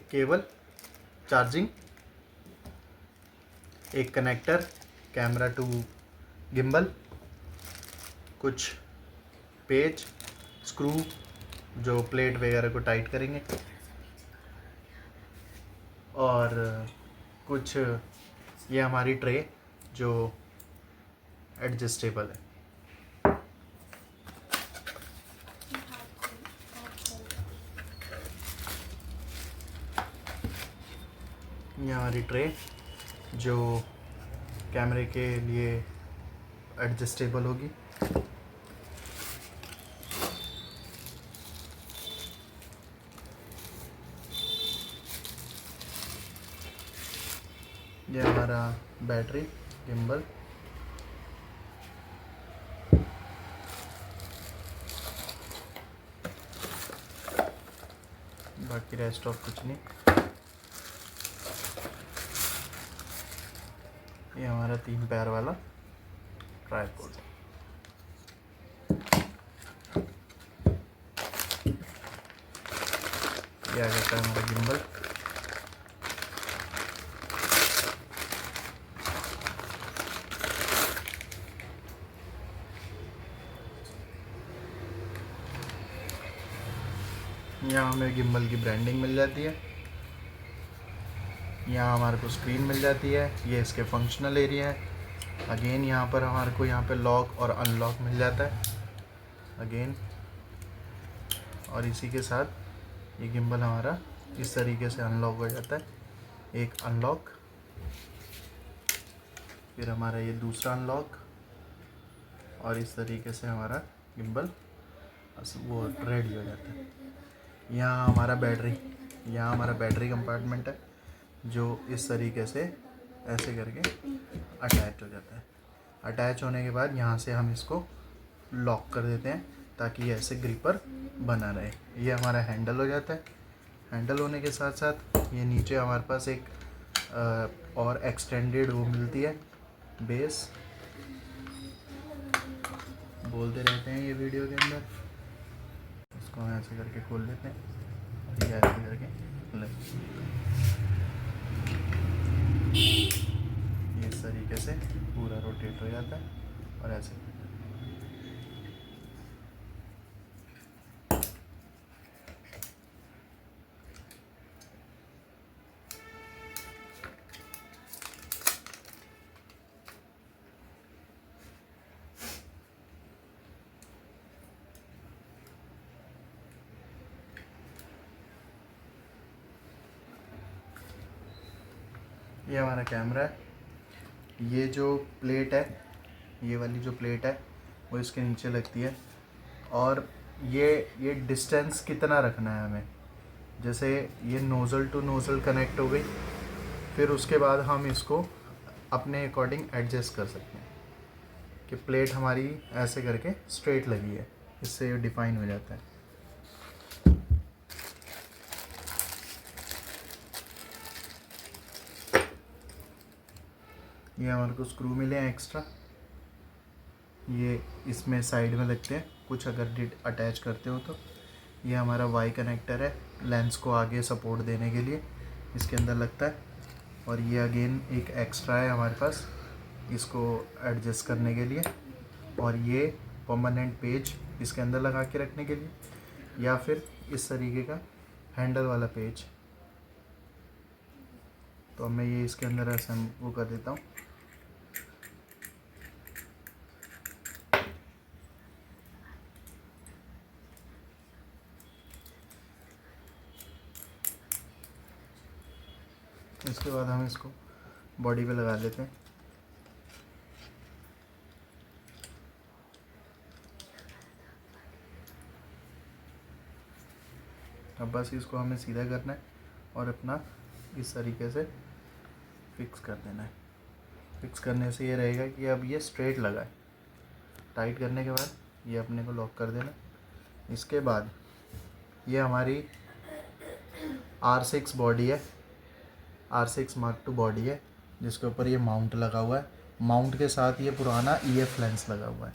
Cable, charging, एक connector camera to gimbal, कुछ page, screw जो प्लेट वगैरह को टाइट करेंगे, और कुछ ये हमारी ट्रे जो एडजस्टेबल है। ये हमारी ट्रे जो कैमरे के लिए एडजस्टेबल होगी। ये हमारा बैटरी, गिम्बल, बाकी रेस्ट ऑफ कुछ नहीं। ये हमारा 3 पैर वाला ट्राइपॉड। ये आ जाता है हमारा गिम्बल। यहाँ हमें गिम्बल की ब्रांडिंग मिल जाती है। यहाँ हमारे को स्क्रीन मिल जाती है। ये इसके फंक्शनल एरिया है। अगेन यहाँ पर हमारे को यहाँ पे लॉक और अनलॉक मिल जाता है अगेन। और इसी के साथ ये गिम्बल हमारा इस तरीके से अनलॉक हो जाता है। एक अनलॉक, फिर हमारा ये दूसरा अनलॉक, और इस तरीके से हमारा गिम्बल वो रेडी हो जाता है। यहाँ हमारा बैटरी कंपार्टमेंट है जो इस तरीके से ऐसे करके अटैच हो जाता है। अटैच होने के बाद यहाँ से हम इसको लॉक कर देते हैं ताकि ये ऐसे ग्रिपर बना रहे। ये हमारा हैंडल हो जाता है। हैंडल होने के साथ साथ ये नीचे हमारे पास एक और एक्सटेंडेड वो मिलती है, बेस बोलते रहते हैं ये वीडियो के अंदर। इसको हम ऐसे करके खोल लेते हैं और ये ऐसे करके ये इस तरीके से पूरा रोटेट हो जाता है और ऐसे। ये हमारा कैमरा है। ये जो प्लेट है, ये वाली जो प्लेट है वो इसके नीचे लगती है। और ये डिस्टेंस कितना रखना है हमें, जैसे ये नोज़ल टू नोज़ल कनेक्ट हो गई, फिर उसके बाद हम इसको अपने अकॉर्डिंग एडजस्ट कर सकते हैं कि प्लेट हमारी ऐसे करके स्ट्रेट लगी है, इससे ये डिफाइन हो जाता है। ये हमारे को स्क्रू मिले हैं एक्स्ट्रा, ये इसमें साइड में लगते हैं कुछ अगर अटैच करते हो तो। ये हमारा वाई कनेक्टर है, लेंस को आगे सपोर्ट देने के लिए इसके अंदर लगता है। और ये अगेन एक एक्स्ट्रा है हमारे पास इसको एडजस्ट करने के लिए। और ये परमानेंट पेज इसके अंदर लगा के रखने के लिए, या फिर इस तरीके का हैंडल वाला पेज। तो मैं ये इसके अंदर ऐसे वो कर देता हूँ। इसके बाद हम इसको बॉडी पे लगा लेते हैं। अब बस इसको हमें सीधा करना है और अपना इस तरीके से फिक्स कर देना है। फिक्स करने से ये रहेगा कि अब ये स्ट्रेट लगा है। टाइट करने के बाद ये अपने को लॉक कर देना। इसके बाद ये हमारी R6 बॉडी है, R6 Mark II बॉडी है, जिसके ऊपर ये माउंट लगा हुआ है। माउंट के साथ ये पुराना EF लेंस लगा हुआ है।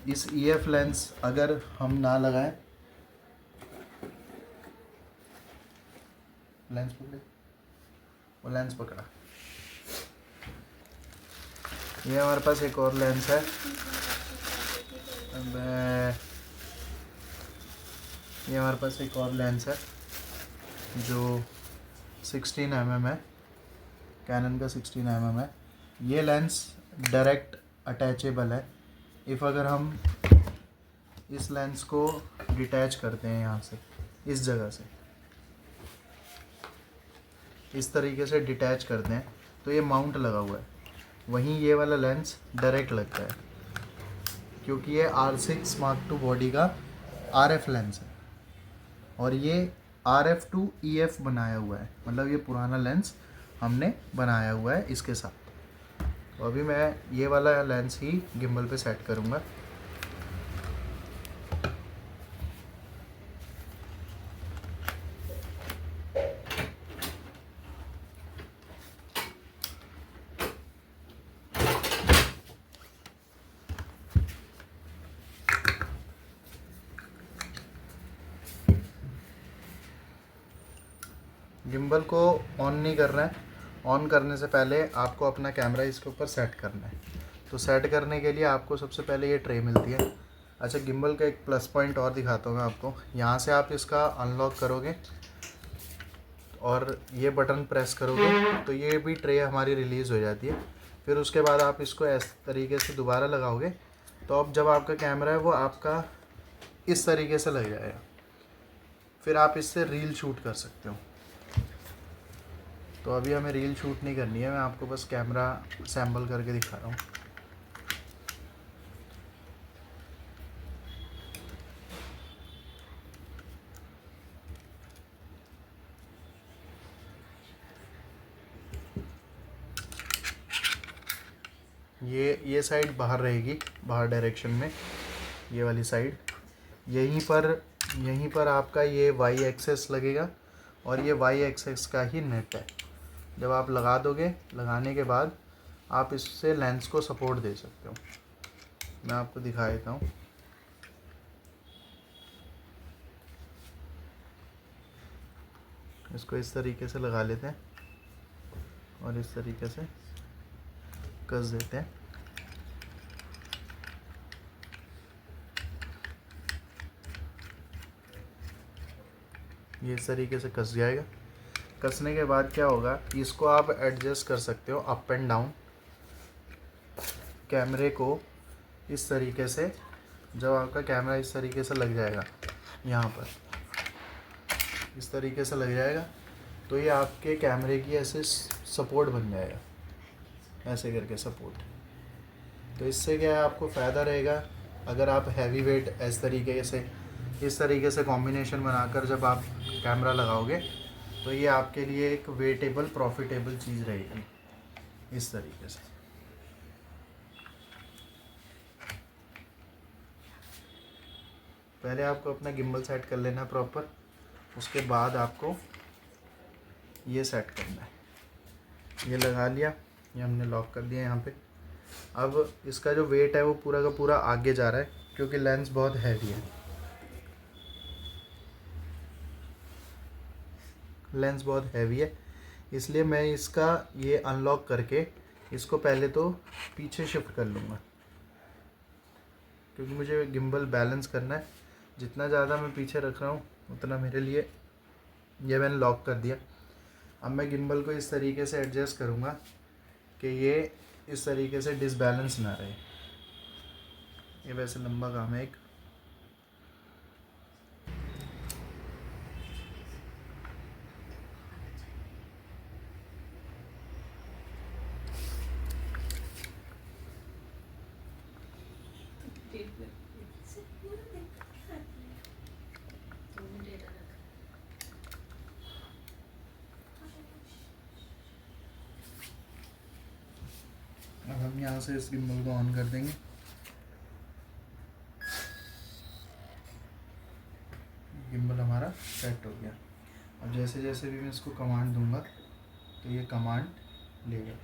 इस EF लेंस अगर हम ना लगाएं लेंस पकड़े, वो लेंस पकड़ा। ये हमारे पास एक और लेंस है। ये हमारे पास एक और लेंस है जो 16 mm है, कैनन का 16 mm है। ये लेंस डायरेक्ट अटैचेबल है। इफ़ अगर हम इस लेंस को डिटैच करते हैं यहाँ से, इस जगह से इस तरीके से डिटैच करते हैं तो ये माउंट लगा हुआ है। वहीं ये वाला लेंस डायरेक्ट लगता है क्योंकि ये R6 Mark II बॉडी का RF लेंस है और ये RF to EF बनाया हुआ है, मतलब ये पुराना लेंस हमने बनाया हुआ है इसके साथ। तो अभी मैं ये वाला लेंस ही गिम्बल पे सेट करूँगा। गिम्बल को ऑन नहीं करना है। ऑन करने से पहले आपको अपना कैमरा इसके ऊपर सेट करना है। तो सेट करने के लिए आपको सबसे पहले ये ट्रे मिलती है। अच्छा, गिम्बल का एक प्लस पॉइंट और दिखाता हूँ मैं आपको। यहाँ से आप इसका अनलॉक करोगे और ये बटन प्रेस करोगे तो ये भी ट्रे हमारी रिलीज़ हो जाती है। फिर उसके बाद आप इसको इस तरीके से दोबारा लगाओगे तो अब जब आपका कैमरा है वो आपका इस तरीके से लग जाएगा। फिर आप इससे रील शूट कर सकते हो। तो अभी हमें रील शूट नहीं करनी है, मैं आपको बस कैमरा सैम्पल करके दिखा रहा हूँ। ये साइड बाहर रहेगी, बाहर डायरेक्शन में, ये वाली साइड। यहीं पर आपका ये वाई एक्सेस लगेगा और ये वाई एक्सेस का ही नेट है। जब आप लगा दोगे, लगाने के बाद आप इससे लेंस को सपोर्ट दे सकते हो। मैं आपको दिखा देता हूँ। इसको इस तरीके से लगा लेते हैं और इस तरीके से कस देते हैं। ये इस तरीके से कस जाएगा। कसने के बाद क्या होगा, इसको आप एडजस्ट कर सकते हो अप एंड डाउन। कैमरे को इस तरीके से, जब आपका कैमरा इस तरीके से लग जाएगा, यहाँ पर इस तरीके से लग जाएगा तो ये आपके कैमरे की ऐसे सपोर्ट बन जाएगा, ऐसे करके सपोर्ट। तो इससे क्या है, आपको फ़ायदा रहेगा। अगर आप हैवी वेट इस तरीके से कॉम्बिनेशन बनाकर जब आप कैमरा लगाओगे तो ये आपके लिए एक वेटेबल प्रॉफिटेबल चीज़ रहेगी इस तरीके से। पहले आपको अपना गिम्बल सेट कर लेना प्रॉपर, उसके बाद आपको ये सेट करना है। ये लगा लिया, ये हमने लॉक कर दिया यहाँ पे। अब इसका जो वेट है वो पूरा का पूरा आगे जा रहा है क्योंकि लेंस बहुत हैवी है। लेंस बहुत हैवी है, इसलिए मैं इसका ये अनलॉक करके इसको पहले तो पीछे शिफ्ट कर लूँगा क्योंकि मुझे गिम्बल बैलेंस करना है। जितना ज़्यादा मैं पीछे रख रहा हूँ उतना मेरे लिए, ये मैंने लॉक कर दिया। अब मैं गिम्बल को इस तरीके से एडजस्ट करूँगा कि ये इस तरीके से डिसबैलेंस ना रहे। ये वैसे लंबा काम है एक। अब हम यहाँ से इस गिम्बल को ऑन कर देंगे। गिम्बल हमारा सेट हो गया। अब जैसे जैसे भी मैं इसको कमांड दूंगा तो ये कमांड लेगा।